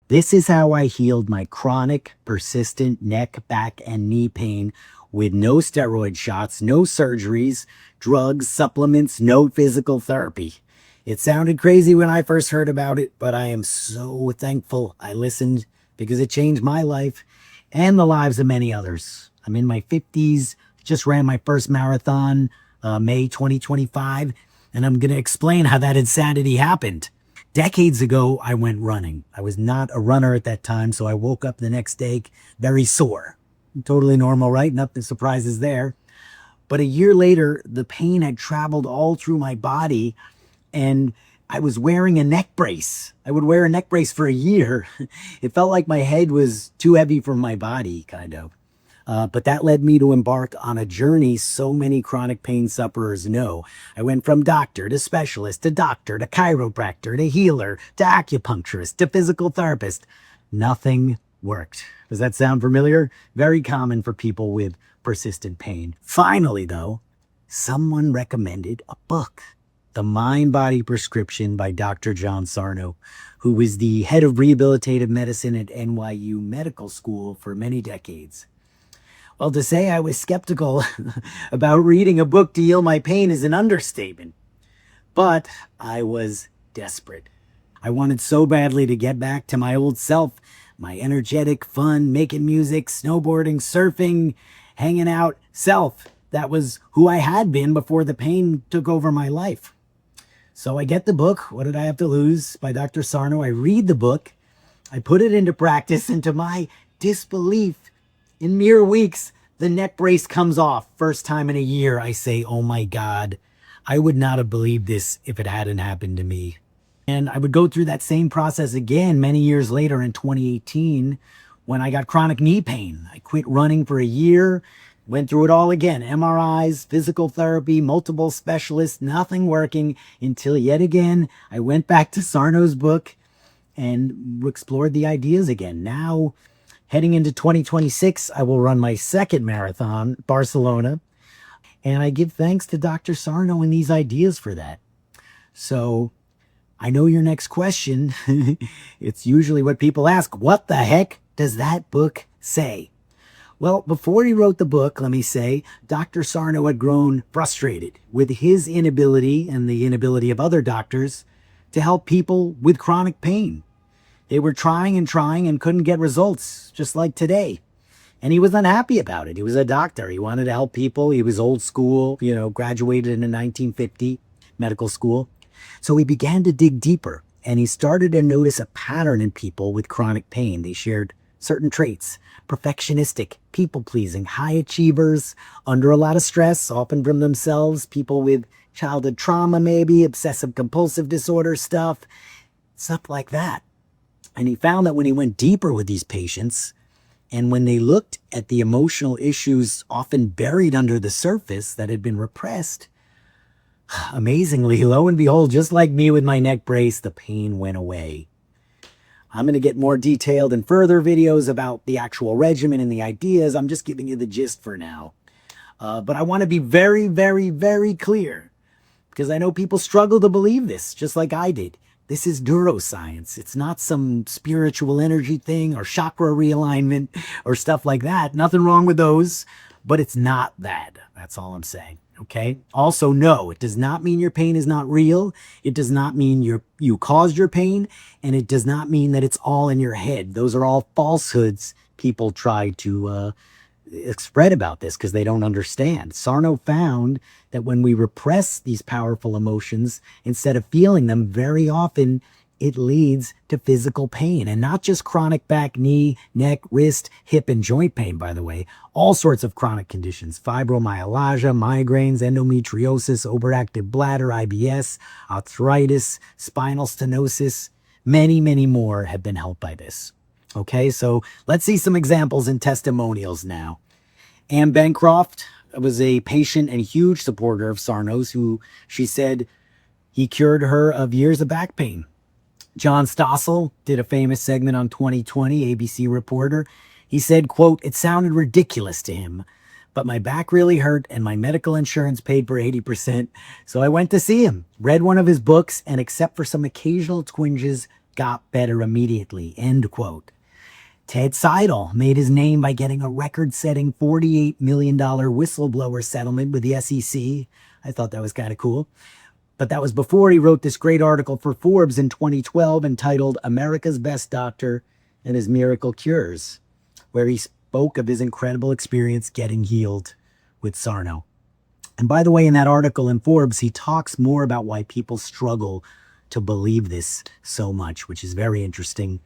This is how I healed my chronic, persistent neck, back, and knee pain with no steroid shots, no surgeries, drugs, supplements, no physical therapy. It sounded crazy when I first heard about it, but I am so thankful I listened because it changed my life and the lives of many others. I'm in my 50s, just ran my first marathon, May 2025, and I'm going to explain how that insanity happened. Decades ago, I went running. I was not a runner at that time, so I woke up the next day very sore. Totally normal, right? Nothing surprises there. But a year later, the pain had traveled all through my body, and I was wearing a neck brace. I would wear a neck brace for a year. It felt like my head was too heavy for my body, kind of. But that led me to embark on a journey so many chronic pain sufferers know. I went from doctor to specialist to doctor to chiropractor to healer to acupuncturist to physical therapist. Nothing worked. Does that sound familiar? Very common for people with persistent pain. Finally, though, someone recommended a book, The Mind-Body Prescription by Dr. John Sarno, who was the head of rehabilitative medicine at NYU Medical School for many decades. Well, to say I was skeptical about reading a book to heal my pain is an understatement. But I was desperate. I wanted so badly to get back to my old self, my energetic, fun, making music, snowboarding, surfing, hanging out self. That was who I had been before the pain took over my life. So I get the book, What Did I Have to Lose, by Dr. Sarno. I read the book. I put it into practice, and to my disbelief, in mere weeks, the neck brace comes off. First time in a year, I say, oh my God, I would not have believed this if it hadn't happened to me. And I would go through that same process again many years later in 2018 when I got chronic knee pain. I quit running for a year, went through it all again. MRIs, physical therapy, multiple specialists, nothing working until yet again I went back to Sarno's book and explored the ideas again. Now, heading into 2026, I will run my second marathon, Barcelona, and I give thanks to Dr. Sarno and these ideas for that. So I know your next question. It's usually what people ask. What the heck does that book say? Well, before he wrote the book, let me say, Dr. Sarno had grown frustrated with his inability and the inability of other doctors to help people with chronic pain. They were trying and couldn't get results, just like today. And he was unhappy about it. He was a doctor. He wanted to help people. He was old school, graduated in 1950, medical school. So he began to dig deeper, and he started to notice a pattern in people with chronic pain. They shared certain traits: perfectionistic, people-pleasing, high achievers, under a lot of stress, often from themselves, people with childhood trauma maybe, obsessive-compulsive disorder stuff like that. And he found that when he went deeper with these patients, and when they looked at the emotional issues often buried under the surface that had been repressed, amazingly, lo and behold, just like me with my neck brace, the pain went away. I'm going to get more detailed in further videos about the actual regimen and the ideas. I'm just giving you the gist for now. But I want to be very, very, very clear, because I know people struggle to believe this, just like I did. This is neuroscience. It's not some spiritual energy thing or chakra realignment or stuff like that. Nothing wrong with those, but it's not that. That's all I'm saying. Okay. Also, no, it does not mean your pain is not real. It does not mean you caused your pain, and it does not mean that it's all in your head. Those are all falsehoods people try to spread about this because they don't understand. Sarno found that when we repress these powerful emotions, instead of feeling them, very often it leads to physical pain, and not just chronic back, knee, neck, wrist, hip, and joint pain, by the way. All sorts of chronic conditions: fibromyalgia, migraines, endometriosis, overactive bladder, IBS, arthritis, spinal stenosis. Many, many more have been helped by this. Okay, so let's see some examples and testimonials now. Ann Bancroft was a patient and huge supporter of Sarno's, who she said he cured her of years of back pain. John Stossel did a famous segment on 2020, ABC reporter. He said, quote, "It sounded ridiculous to him, but my back really hurt and my medical insurance paid for 80%. So I went to see him, read one of his books, and except for some occasional twinges, got better immediately, end quote. Ted Seidel made his name by getting a record-setting $48 million whistleblower settlement with the SEC. I thought that was kind of cool. But that was before he wrote this great article for Forbes in 2012 entitled America's Best Doctor and His Miracle Cures, where he spoke of his incredible experience getting healed with Sarno. And by the way, in that article in Forbes, he talks more about why people struggle to believe this so much, which is very interesting,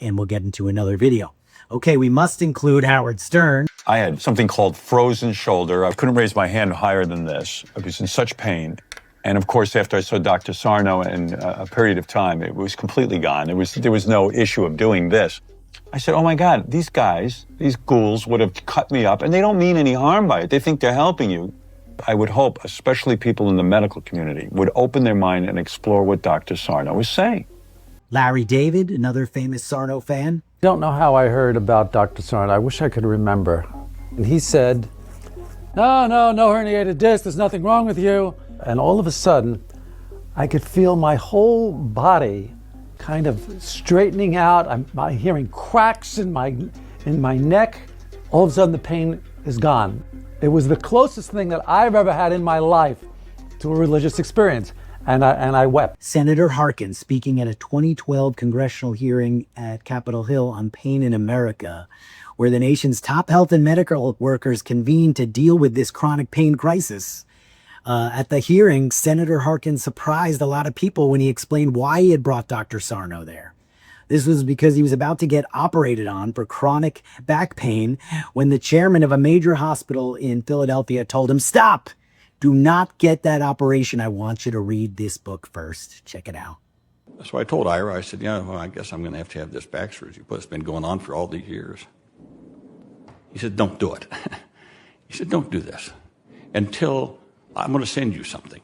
and we'll get into another video. Okay, we must include Howard Stern. I had something called frozen shoulder. I couldn't raise my hand higher than this. I was in such pain. And of course, after I saw Dr. Sarno in a period of time, it was completely gone. There was no issue of doing this. I said, oh my God, these guys, these ghouls would have cut me up, and they don't mean any harm by it. They think they're helping you. I would hope, especially people in the medical community, would open their mind and explore what Dr. Sarno was saying. Larry David, another famous Sarno fan. Don't know how I heard about Dr. Sarno. I wish I could remember. And he said, no herniated disc, there's nothing wrong with you. And all of a sudden, I could feel my whole body kind of straightening out. I'm hearing cracks in my neck. All of a sudden, the pain is gone. It was the closest thing that I've ever had in my life to a religious experience, and I wept. Senator Harkin, speaking at a 2012 congressional hearing at Capitol Hill on pain in America, where the nation's top health and medical workers convened to deal with this chronic pain crisis. At the hearing, Senator Harkin surprised a lot of people when he explained why he had brought Dr. Sarno there. This was because he was about to get operated on for chronic back pain when the chairman of a major hospital in Philadelphia told him, stop, do not get that operation. I want you to read this book first. Check it out. So I told Ira, I said, well, I guess I'm going to have this back surgery, but it's been going on for all these years. He said, don't do it. He said, don't do this until I'm going to send you something.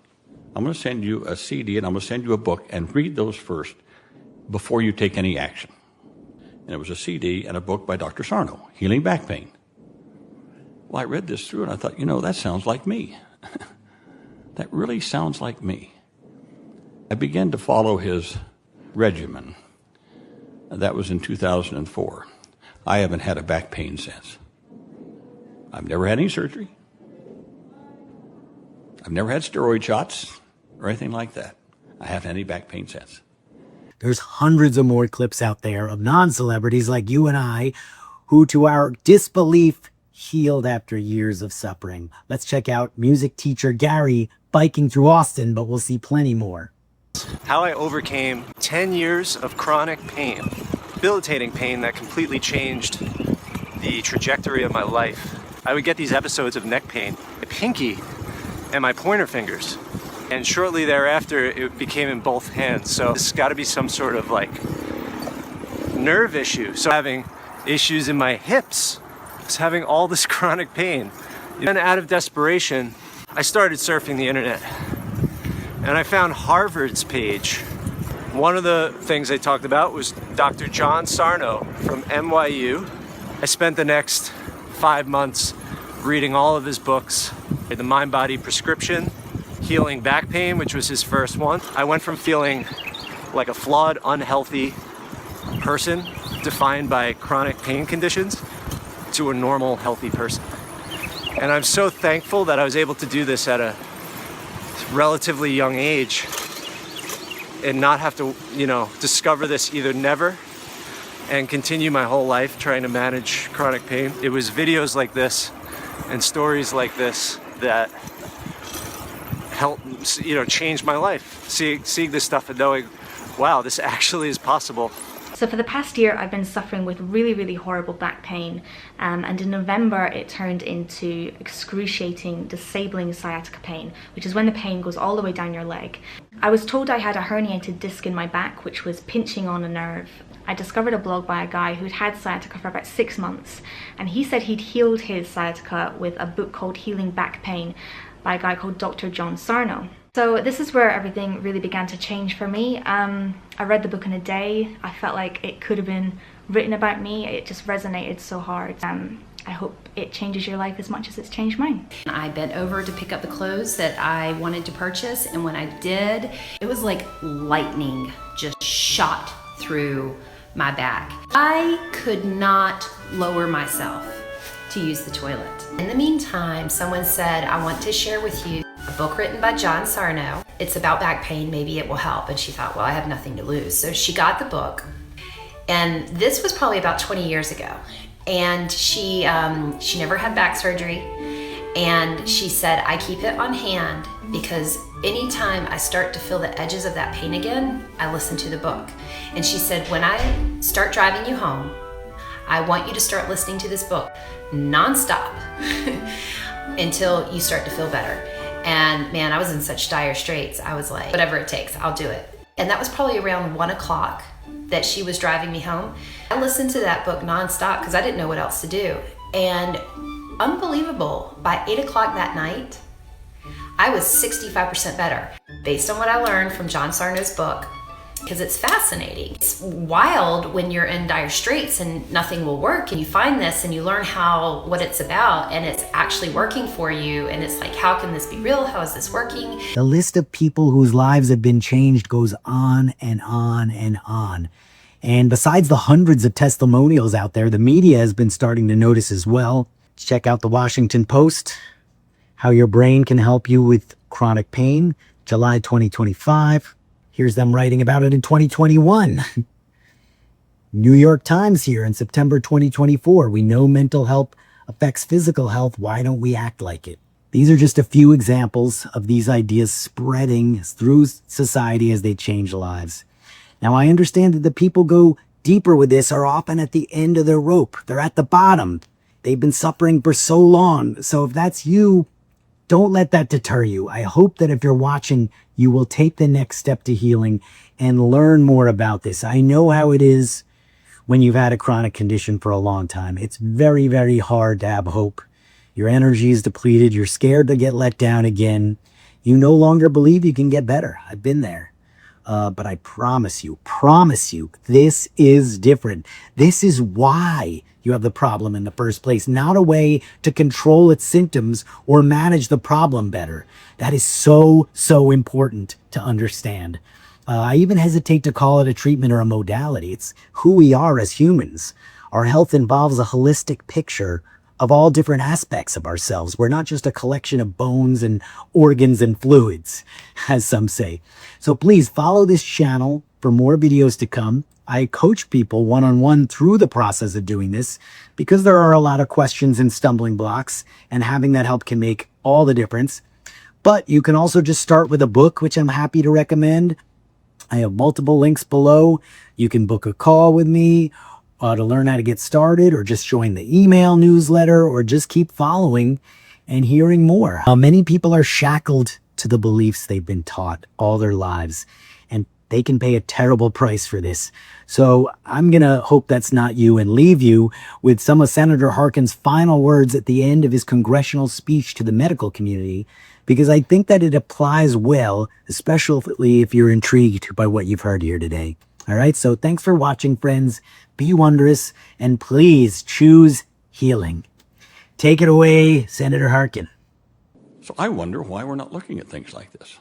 I'm going to send you a CD and I'm going to send you a book, and read those first before you take any action. And it was a CD and a book by Dr. Sarno, Healing Back Pain. Well, I read this through and I thought, that sounds like me. That really sounds like me. I began to follow his regimen. That was in 2004. I haven't had a back pain since. I've never had any surgery. I've never had steroid shots or anything like that. I haven't had any back pain since. There's hundreds of more clips out there of non-celebrities like you and I who, to our disbelief, healed after years of suffering. Let's check out music teacher Gary biking through Austin, but we'll see plenty more. How I overcame 10 years of chronic pain, debilitating pain that completely changed the trajectory of my life. I would get these episodes of neck pain, my pinky and my pointer fingers. And shortly thereafter, it became in both hands. So this has got to be some sort of nerve issue. So having issues in my hips, I was having all this chronic pain. And out of desperation, I started surfing the internet. And I found Harvard's page. One of the things they talked about was Dr. John Sarno from NYU. I spent the next 5 months reading all of his books. The Mind Body Prescription, Healing Back Pain, which was his first one. I went from feeling like a flawed, unhealthy person defined by chronic pain conditions to a normal, healthy person. And I'm so thankful that I was able to do this at a relatively young age and not have to, discover this either never and continue my whole life trying to manage chronic pain. It was videos like this and stories like this that helped, change my life. Seeing this stuff and knowing, wow, this actually is possible. So for the past year, I've been suffering with really, really horrible back pain. And in November, it turned into excruciating, disabling sciatica pain, which is when the pain goes all the way down your leg. I was told I had a herniated disc in my back, which was pinching on a nerve. I discovered a blog by a guy who'd had sciatica for about 6 months, and he said he'd healed his sciatica with a book called Healing Back Pain by a guy called Dr. John Sarno. So this is where everything really began to change for me. I read the book in a day. I felt like it could have been written about me. It just resonated so hard. I hope it changes your life as much as it's changed mine. I bent over to pick up the clothes that I wanted to purchase, and when I did, it was like lightning just shot through my back. I could not lower myself to use the toilet. In the meantime, someone said, I want to share with you a book written by John Sarno. It's about back pain, maybe it will help. And she thought, well, I have nothing to lose. So she got the book. And this was probably about 20 years ago. And she never had back surgery. And she said, I keep it on hand because anytime I start to feel the edges of that pain again, I listen to the book. And she said, when I start driving you home, I want you to start listening to this book nonstop until you start to feel better. And man, I was in such dire straits. I was like, whatever it takes, I'll do it. And that was probably around 1 o'clock that she was driving me home. I listened to that book nonstop because I didn't know what else to do. And unbelievable, by 8 o'clock that night, I was 65% better based on what I learned from John Sarno's book, because it's fascinating. It's wild when you're in dire straits and nothing will work, and you find this and you learn what it's about, and it's actually working for you, and it's like, how can this be real? How is this working? The list of people whose lives have been changed goes on and on and on. And besides the hundreds of testimonials out there, the media has been starting to notice as well. Check out the Washington Post, How Your Brain Can Help You with Chronic Pain, July 2025. Here's them writing about it in 2021. New York Times here in September 2024. We know mental health affects physical health. Why don't we act like it? These are just a few examples of these ideas spreading through society as they change lives. Now, I understand that the people go deeper with this are often at the end of their rope. They're at the bottom. They've been suffering for so long. So if that's you, don't let that deter you. I hope that if you're watching, you will take the next step to healing and learn more about this. I know how it is when you've had a chronic condition for a long time. It's very, very hard to have hope. Your energy is depleted. You're scared to get let down again. You no longer believe you can get better. I've been there. But I promise you, this is different. This is why you have the problem in the first place, not a way to control its symptoms or manage the problem better. That is so, so important to understand. I even hesitate to call it a treatment or a modality. It's who we are as humans. Our health involves a holistic picture of all different aspects of ourselves. We're not just a collection of bones and organs and fluids, as some say. So please follow this channel for more videos to come. I coach people one-on-one through the process of doing this because there are a lot of questions and stumbling blocks, and having that help can make all the difference. But you can also just start with a book, which I'm happy to recommend. I have multiple links below. You can book a call with me to learn how to get started, or just join the email newsletter, or just keep following and hearing more. Many people are shackled to the beliefs they've been taught all their lives, and they can pay a terrible price for this. So I'm going to hope that's not you and leave you with some of Senator Harkin's final words at the end of his congressional speech to the medical community, because I think that it applies well, especially if you're intrigued by what you've heard here today. All right, so thanks for watching, friends. Be wondrous, and please choose healing. Take it away, Senator Harkin. So I wonder why we're not looking at things like this.